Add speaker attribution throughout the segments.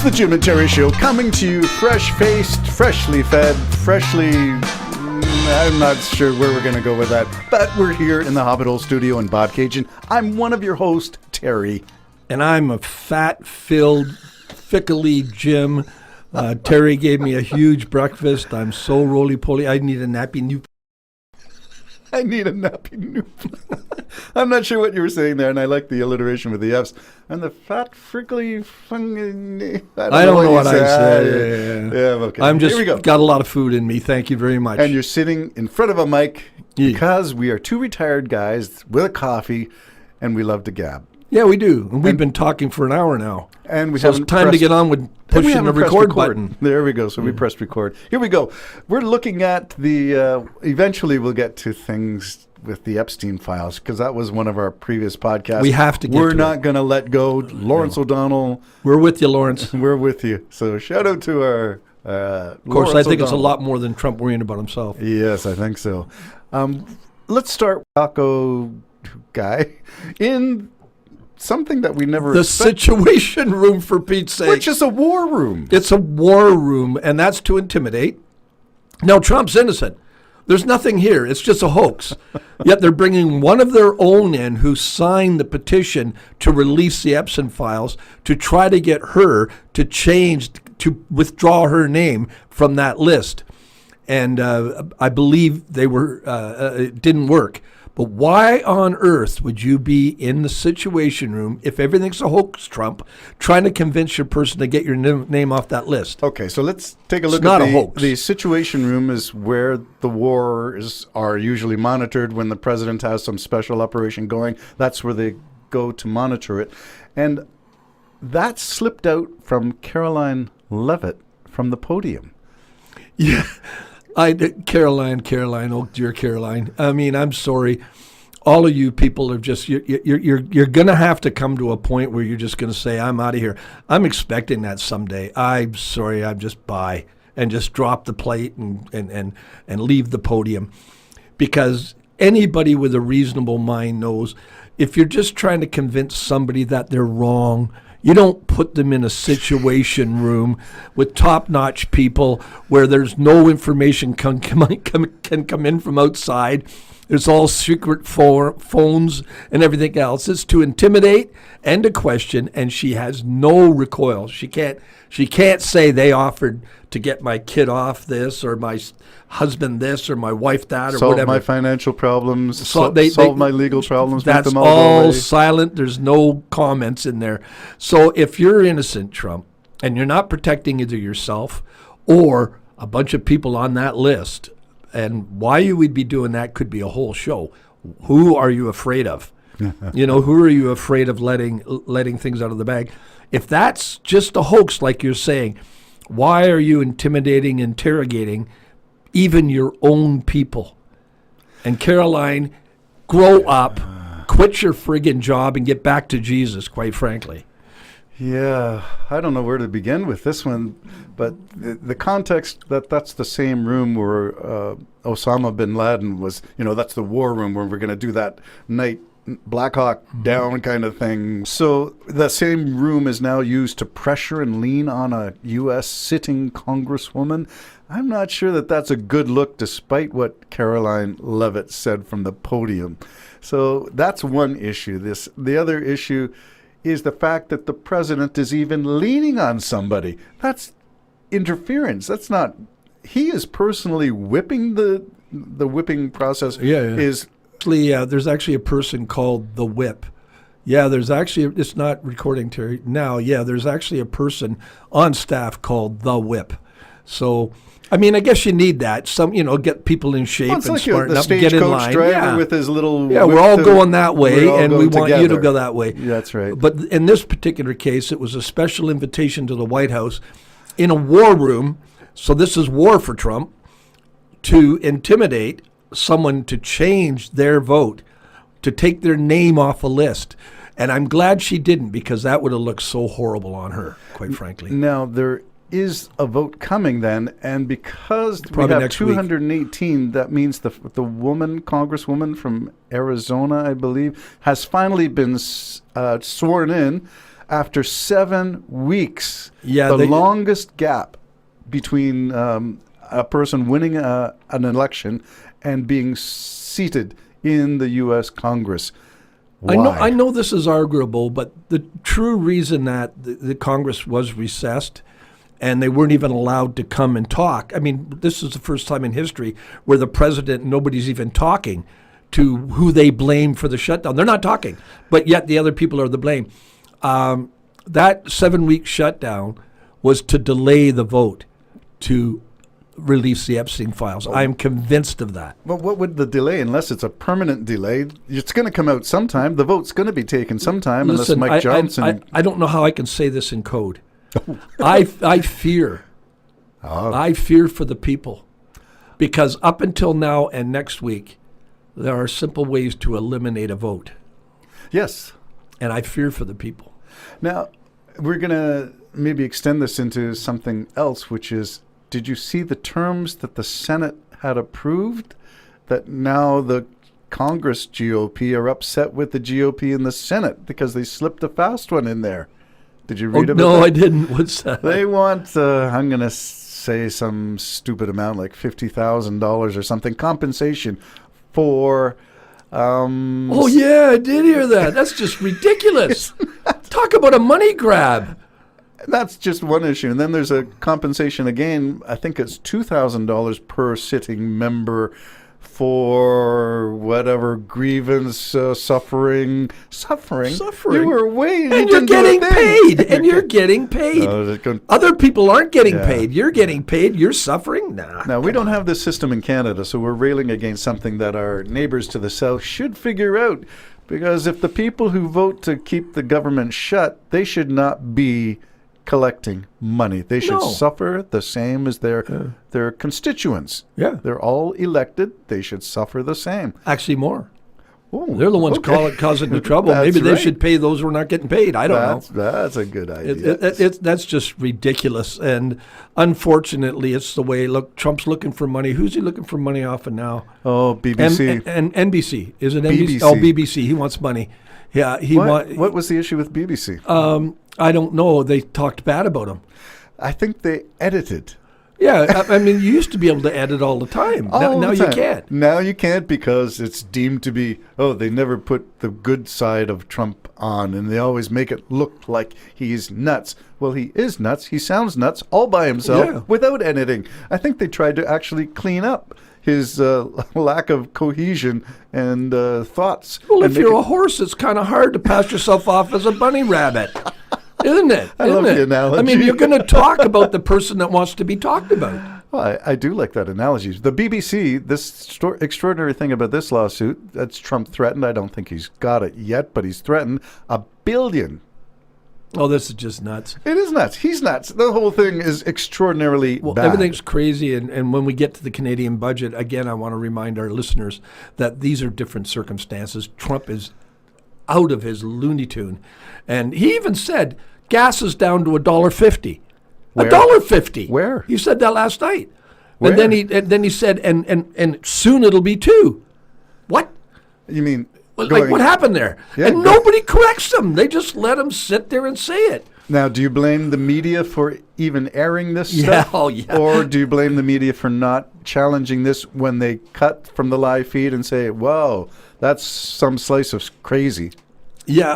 Speaker 1: It's the Jim and Terry Show, coming to you fresh-faced, freshly fed, I'm not sure where we're going to go with that, but we're here in the Hobbit Hole Studio in Bobcaygeon. I'm one of your hosts, Terry.
Speaker 2: And I'm a fat-filled, fickly Jim. Terry gave me a huge breakfast. I'm so roly-poly. I need a nappy new.
Speaker 1: I need a nappy new. I'm not sure what you were saying there, and I like the alliteration with the F's. And the fat, frickly, I don't know what I
Speaker 2: said.
Speaker 1: Yeah, okay.
Speaker 2: I'm just
Speaker 1: Here we go.
Speaker 2: Got a lot of food in me. Thank you very much.
Speaker 1: And you're sitting in front of a mic because we are two retired guys with a coffee, and we love to gab.
Speaker 2: Yeah, we do. And we've been talking for an hour now.
Speaker 1: And
Speaker 2: so it's time to get on with pushing the record button.
Speaker 1: There we go. So we pressed record. Here we go. We're looking at the, eventually we'll get to things with the Epstein files, because that was one of our previous podcasts.
Speaker 2: We have to get
Speaker 1: We're not going to let go. Lawrence O'Donnell.
Speaker 2: We're with you, Lawrence.
Speaker 1: We're with you. So shout out to our
Speaker 2: Of course,
Speaker 1: Lawrence
Speaker 2: I think
Speaker 1: O'Donnell.
Speaker 2: it's a lot more than Trump worrying about himself.
Speaker 1: Yes, I think so. Let's start with Taco Guy in something that we never
Speaker 2: The Situation Room, for Pete's sake.
Speaker 1: Which is a war room.
Speaker 2: It's a war room, and that's to intimidate. Now, Trump's innocent. There's nothing here. It's just a hoax. Yet they're bringing one of their own in who signed the petition to release the Epstein files to try to get her to change, to withdraw her name from that list. And I believe it didn't work. But why on earth would you be in the Situation Room, if everything's a hoax, Trump, trying to convince your person to get your name off that list?
Speaker 1: Okay, so let's take a look
Speaker 2: at
Speaker 1: a
Speaker 2: hoax.
Speaker 1: The Situation Room is where the wars are usually monitored when the president has some special operation going. That's where they go to monitor it. And that slipped out from Caroline Leavitt from the podium.
Speaker 2: Yeah. Caroline, oh dear Caroline. I mean, I'm sorry. All of you people are just, you're going to have to come to a point where you're just going to say, I'm out of here. I'm expecting that someday. I'm sorry, I'm just bye and just drop the plate and leave the podium. Because anybody with a reasonable mind knows if you're just trying to convince somebody that they're wrong, you don't put them in a situation room with top-notch people where there's no information can come in from outside. There's all secret phones and everything else. It's to intimidate and to question, and she has no recoil. She can't say they offered to get my kid off this or my husband this or my wife that or
Speaker 1: solve
Speaker 2: whatever.
Speaker 1: Solve my financial problems,
Speaker 2: solve
Speaker 1: my legal problems.
Speaker 2: That's
Speaker 1: make them
Speaker 2: all silent. There's no comments in there. So if you're innocent, Trump, and you're not protecting either yourself or a bunch of people on that list, and why you would be doing that could be a whole show. Who are you afraid of? Who are you afraid of letting things out of the bag? If that's just a hoax, like you're saying, why are you interrogating even your own people? And Caroline, grow up, quit your friggin' job, and get back to Jesus, quite frankly.
Speaker 1: Yeah, I don't know where to begin with this one, but the context that's the same room where Osama bin Laden was, that's the war room where we're going to do that night Black Hawk down kind of thing. So the same room is now used to pressure and lean on a U.S. sitting congresswoman. I'm not sure that that's a good look, despite what Caroline Leavitt said from the podium. So that's one issue. The other issue is the fact that the president is even leaning on somebody. That's interference. That's not. He is personally whipping the whipping process. Is.
Speaker 2: There's actually a person called the Whip. Yeah, it's not recording, Terry. Now, there's actually a person on staff called the Whip. So, I mean, I guess you need that. Get people in shape and smarten up and get in line.
Speaker 1: Driver with his little
Speaker 2: we're all going that way, and we want you to go that way.
Speaker 1: Yeah, that's right.
Speaker 2: But in this particular case, it was a special invitation to the White House in a war room. So this is war for Trump, to intimidate someone to change their vote, to take their name off a list. And I'm glad she didn't, because that would have looked so horrible on her, quite frankly.
Speaker 1: Now, there is a vote coming then, and because
Speaker 2: Probably
Speaker 1: we have 218,
Speaker 2: week.
Speaker 1: That means the congresswoman from Arizona, I believe, has finally been sworn in. after 7 weeks.
Speaker 2: Yeah,
Speaker 1: the longest gap between a person winning an election and being seated in the U.S. Congress. Why?
Speaker 2: I know this is arguable, but the true reason that the Congress was recessed and they weren't even allowed to come and talk. I mean, this is the first time in history where the president, nobody's even talking to who they blame for the shutdown. They're not talking, but yet the other people are the blame. That 7-week shutdown was to delay the vote to release the Epstein files. I'm convinced of that.
Speaker 1: Well, what would the delay, unless it's a permanent delay? It's going to come out sometime. The vote's going to be taken sometime,
Speaker 2: Listen,
Speaker 1: unless Mike Johnson...
Speaker 2: I don't know how I can say this in code. I fear.
Speaker 1: Oh.
Speaker 2: I fear for the people. Because up until now and next week, there are simple ways to eliminate a vote.
Speaker 1: Yes.
Speaker 2: And I fear for the people.
Speaker 1: Now, we're going to maybe extend this into something else, which is, did you see the terms that the Senate had approved? That now the Congress GOP are upset with the GOP in the Senate because they slipped a fast one in there. Did you read about that?
Speaker 2: No, I didn't. What's that?
Speaker 1: They want, I'm going to say some stupid amount, like $50,000 or something, compensation for...
Speaker 2: oh, yeah, I did hear that. That's just ridiculous. Talk about a money grab.
Speaker 1: That's just one issue. And then there's a compensation again, I think it's $2,000 per sitting member for whatever grievance, suffering. You were waiting.
Speaker 2: And you're getting paid. And you're getting paid. Other people aren't getting paid. You're getting paid. You're suffering? Nah.
Speaker 1: Now, we don't have this system in Canada, so we're railing against something that our neighbors to the south should figure out. Because if the people who vote to keep the government shut, they should not be collecting money. They should suffer the same as their constituents.
Speaker 2: Yeah.
Speaker 1: They're all elected. They should suffer the same.
Speaker 2: Actually, more.
Speaker 1: Ooh,
Speaker 2: They're the ones causing the trouble. Maybe they should pay those who are not getting paid. I don't know.
Speaker 1: That's a good idea.
Speaker 2: That's just ridiculous. And unfortunately, it's the way. Look, Trump's looking for money. Who's he looking for money off of now?
Speaker 1: Oh, BBC.
Speaker 2: And NBC. Is it NBC?
Speaker 1: BBC.
Speaker 2: Oh, BBC. He wants money. Yeah.
Speaker 1: What was the issue with BBC?
Speaker 2: I don't know. They talked bad about him.
Speaker 1: I think they edited.
Speaker 2: Yeah, I mean, you used to be able to edit all the time. Now you can't.
Speaker 1: Now you can't because it's deemed to be, they never put the good side of Trump on, and they always make it look like he's nuts. Well, he is nuts. He sounds nuts all by himself without editing. I think they tried to actually clean up his lack of cohesion and thoughts.
Speaker 2: Well, if you're a horse, it's kind of hard to pass yourself off as a bunny rabbit. Isn't it?
Speaker 1: I love the analogy.
Speaker 2: I mean, you're going to talk about the person that wants to be talked about.
Speaker 1: Well, I do like that analogy. The BBC, this extraordinary thing about this lawsuit, that's Trump threatened. I don't think he's got it yet, but he's threatened $1 billion.
Speaker 2: Oh, this is just nuts.
Speaker 1: It is nuts. He's nuts. The whole thing is extraordinarily bad.
Speaker 2: Everything's crazy. And when we get to the Canadian budget, again, I want to remind our listeners that these are different circumstances. Trump is out of his Looney Tune. And he even said gas is down to $1.50. $1.50. Where? He said that last night. Where? And then he said, and soon it'll be $2. What?
Speaker 1: You mean?
Speaker 2: Like what happened there? Yeah, and nobody corrects him. They just let him sit there and say it.
Speaker 1: Now, do you blame the media for even airing this stuff?
Speaker 2: Yeah.
Speaker 1: Or do you blame the media for not challenging this when they cut from the live feed and say, whoa, that's some slice of crazy?
Speaker 2: Yeah,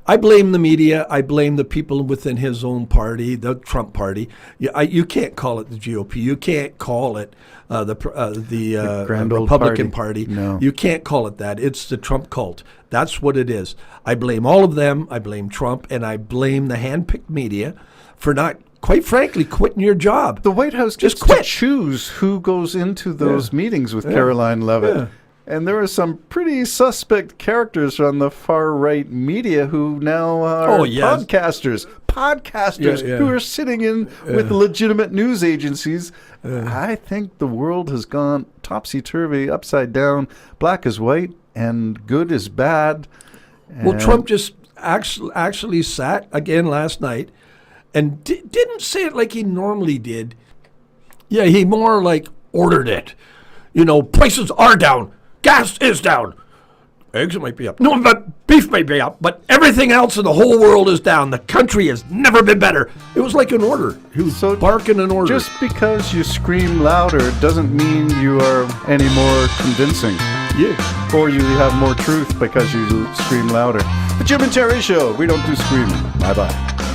Speaker 2: I blame the media. I blame the people within his own party, the Trump party. You can't call it the GOP. You can't call it the
Speaker 1: Grand Old
Speaker 2: Republican Party.
Speaker 1: No.
Speaker 2: You can't call it that. It's the Trump cult. That's what it is. I blame all of them. I blame Trump, and I blame the hand-picked media for not, quite frankly, quitting your job.
Speaker 1: The White House gets to choose who goes into those meetings with Caroline Leavitt. Yeah. And there are some pretty suspect characters on the far-right media who now are podcasters who are sitting in with legitimate news agencies. I think the world has gone topsy-turvy, upside down. Black is white and good is bad.
Speaker 2: Well, Trump just actually sat again last night and didn't say it like he normally did. Yeah, he more like ordered it. Prices are down. Gas is down. Eggs might be up. No, but beef earnings may be up, but everything else in the whole world is down. The country has never been better. It was like an order. He was barking an order.
Speaker 1: Just because you scream louder doesn't mean you are any more convincing.
Speaker 2: Yeah.
Speaker 1: Or you have more truth because you scream louder. The Jim and Terry Show. We don't do screaming. Bye-bye.